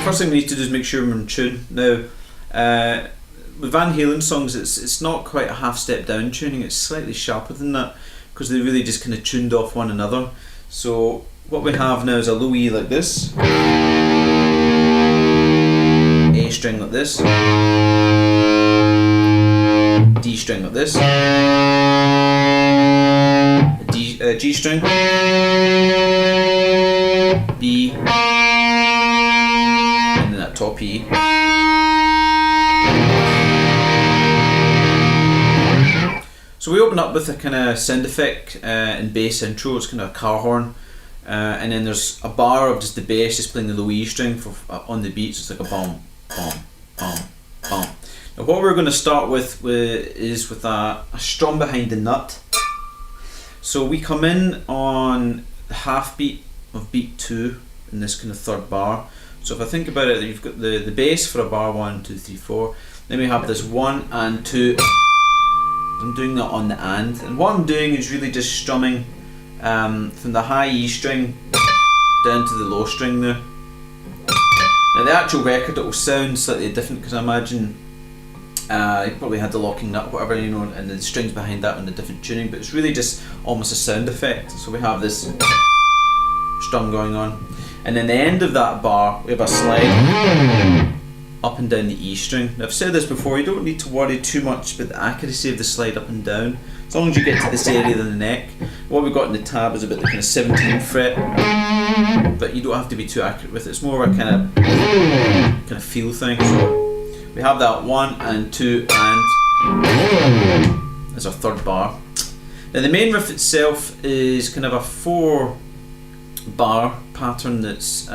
first thing we need to do is make sure we're in tune. Now, with Van Halen songs, it's not quite a half step down tuning, it's slightly sharper than that, because they really just kind of tuned off one another. So what we have now is a low E like this, A string like this, D string like this, G string, B, and then that top E. So we open up with a kind of sound effect and bass intro. It's kind of a car horn, and then there's a bar of just the bass just playing the low E string for on the beat. So it's like a bum, bum, bum, bum. Now what we're going to start with is with a strum behind the nut. So we come in on the half beat of beat 2 in this kind of third bar. So if I think about it, you've got the bass for a bar 1, 2, 3, 4. Then we have this 1 and 2. I'm doing that on the and what I'm doing is really just strumming from the high E string down to the low string there. Now the actual record, it will sound slightly different because I imagine you probably had the locking nut, whatever, you know, and the strings behind that on the different tuning, but it's really just almost a sound effect. So we have this strum going on, and then the end of that bar we have a slide up and down the E string. Now I've said this before, you don't need to worry too much about the accuracy of the slide up and down, as long as you get to this area of the neck. What we've got in the tab is about the kind of 17th fret, but you don't have to be too accurate with it. It's more of a kind of feel thing. So we have that 1 and 2 and as our third bar. Now the main riff itself is kind of a 4 bar pattern that's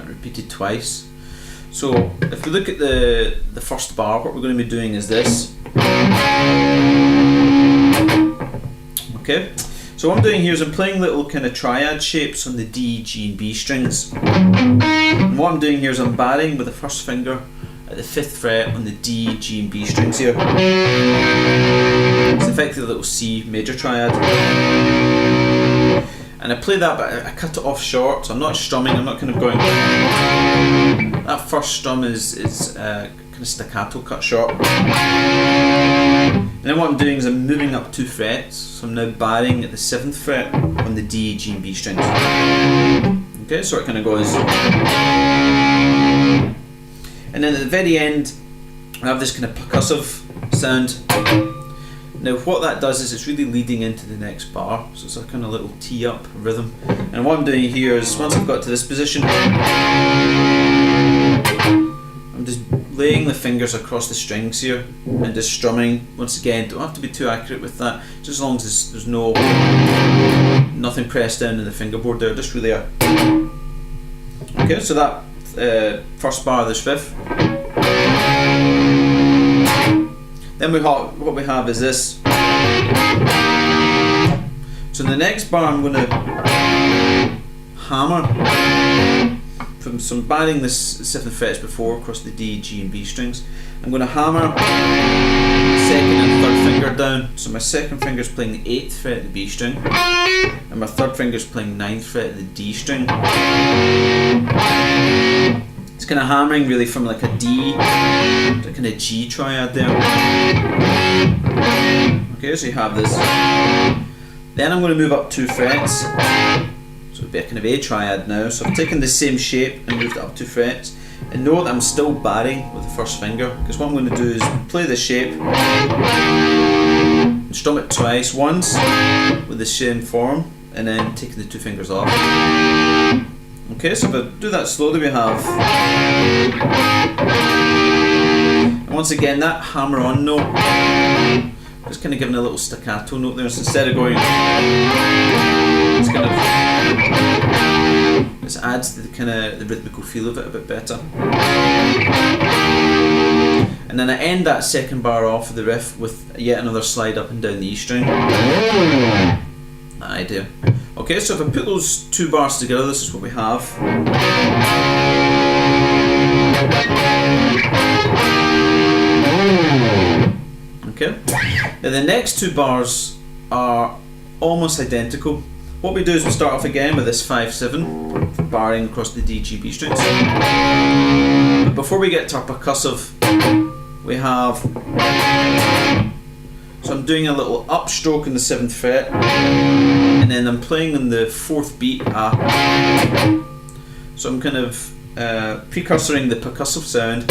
repeated twice. So if we look at the first bar, what we're going to be doing is this. Okay, so what I'm doing here is I'm playing little kind of triad shapes on the D, G and B strings. And what I'm doing here is I'm barring with the first finger at the 5th fret on the D, G and B strings here. It's effectively a little C major triad. And I play that, but I cut it off short, so I'm not strumming, I'm not kind of going. That first strum is kind of staccato, cut short. And then what I'm doing is I'm moving up 2 frets, so I'm now barring at the 7th fret on the D, G and B strings. Okay, so it kind of goes. And then at the very end, I have this kind of percussive sound. Now what that does is it's really leading into the next bar, so it's a kind of little tee up rhythm. And what I'm doing here is, once I've got to this position, I'm just laying the fingers across the strings here and just strumming. Once again, don't have to be too accurate with that, just as long as there's nothing pressed down in the fingerboard there, just really a. Okay, so that first bar of this riff. Then what we have is this. So in the next bar I'm going to hammer from some barring this 7th frets before across the D, G and B strings. I'm going to hammer 2nd and 3rd finger down. So my 2nd finger is playing the 8th fret of the B string, and my 3rd finger is playing 9th fret of the D string. It's kind of hammering really from like a D to kind of G triad there. Okay, so you have this. Then I'm going to move up 2 frets. So it'll be a kind of A triad now. So I've taken the same shape and moved it up 2 frets. And note that I'm still barring with the first finger, because what I'm going to do is play the shape and strum it twice. Once with the same form, and then taking the 2 fingers off. Okay, so if I do that slowly, we have, and once again that hammer on note, just kind of giving a little staccato note there, so instead of going, it's kind of, this adds to the kind of the rhythmical feel of it a bit better. And then I end that 2nd bar off of the riff with yet another slide up and down the E string. That idea. Okay, so if I put those 2 bars together, this is what we have. Okay. Now the next 2 bars are almost identical. What we do is we start off again with this 5/7. barring across the D, G, B strings. But before we get to our percussive, we have, so I'm doing a little upstroke in the 7th fret, and then I'm playing on the 4th beat A. So I'm kind of precursoring the percussive sound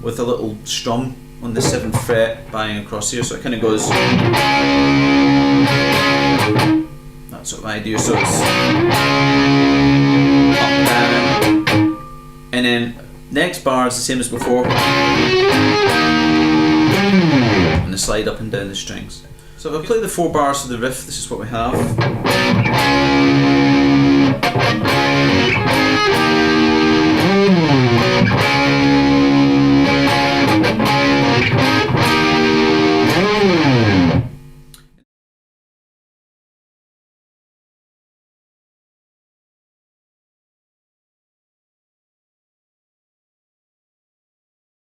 with a little strum on the 7th fret banging across here, so it kind of goes, that's what I do, so it's up, down, and then next bar is the same as before, and the slide up and down the strings. So if I play the 4 bars of the riff, this is what we have.